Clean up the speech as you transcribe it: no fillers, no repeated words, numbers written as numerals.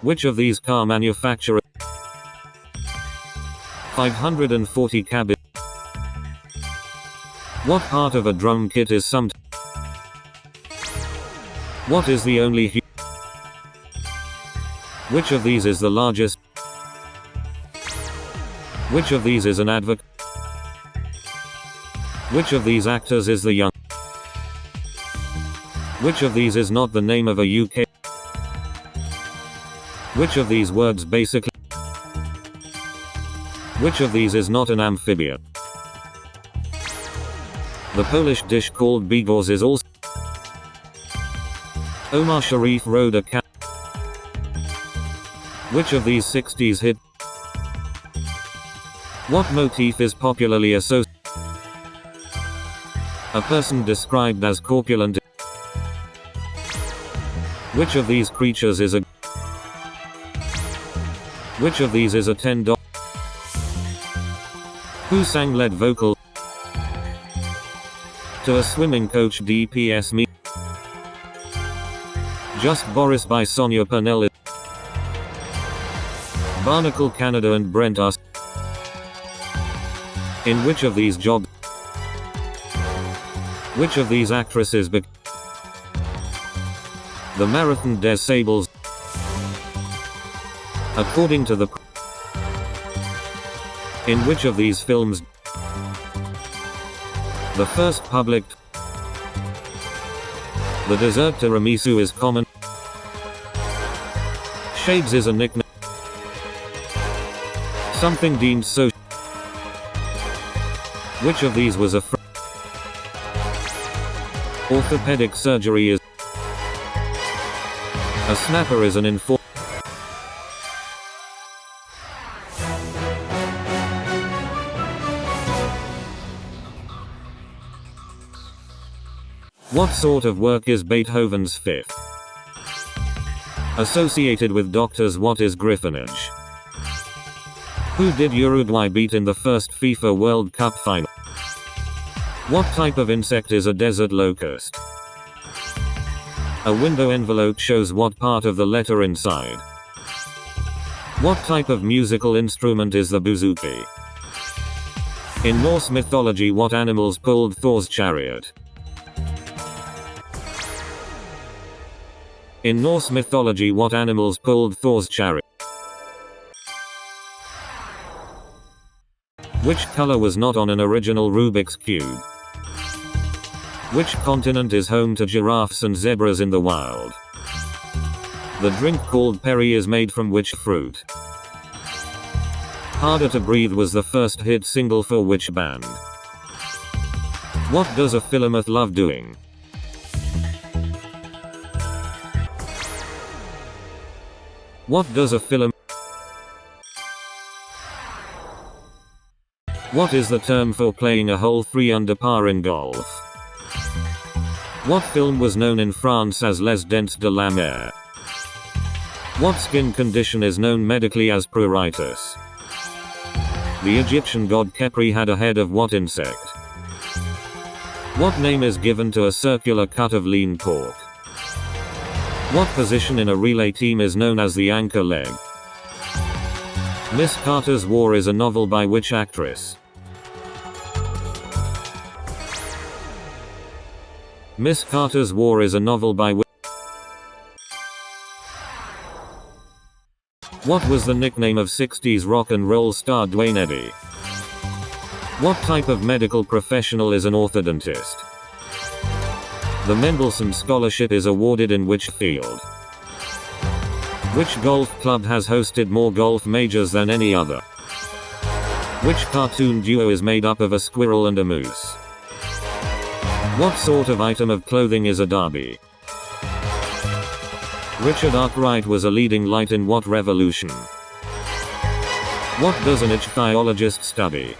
Which of these car manufacturers? 540 cabin. What part of a drum kit is summed? What is the only Which of these is the largest? Which of these is an advocate? Which of these actors is the young? Which of these is not the name of a UK? Which of these words basically? Which of these is not an amphibian? The Polish dish called bigos is also. Omar Sharif rode a cat. Which of these 60s hit? What motif is popularly associated? A person described as corpulent. Which of these creatures is a? Which of these is a $10? Who sang lead vocal? To a swimming coach DPS me. Just Boris by Sonia Purnell. Barnacle Canada and Brent are. In which of these jobs? Which of these actresses The Marathon des Sables. According to the. In which of these films? The first public. The dessert tiramisu is common. Shades is a nickname. Something deemed so. Which of these was a orthopedic surgery is. A snapper is an informer. What sort of work is Beethoven's fifth? Associated with doctors. What is griffonage? Who did Uruguay beat in the first FIFA World Cup final? What type of insect is a desert locust? A window envelope shows what part of the letter inside. What type of musical instrument is the bouzouki? In Norse mythology, what animals pulled Thor's chariot? In Norse mythology, what animals pulled Thor's chariot? Which color was not on an original Rubik's Cube? Which continent is home to giraffes and zebras in the wild? The drink called Perry is made from which fruit? Harder to Breathe was the first hit single for which band? What does a Philomath love doing? What does a film? What is the term for playing a hole 3 under par in golf? What film was known in France as Les Dents de la Mer? What skin condition is known medically as pruritus? The Egyptian god Khepri had a head of what insect? What name is given to a circular cut of lean pork? What position in a relay team is known as the anchor leg? Miss Carter's War is a novel by which actress? Miss Carter's War is a novel by which? What was the nickname of 60s rock and roll star Dwayne Eddy? What type of medical professional is an orthodontist? The Mendelssohn Scholarship is awarded in which field? Which golf club has hosted more golf majors than any other? Which cartoon duo is made up of a squirrel and a moose? What sort of item of clothing is a derby? Richard Arkwright was a leading light in what revolution? What does an ichthyologist study?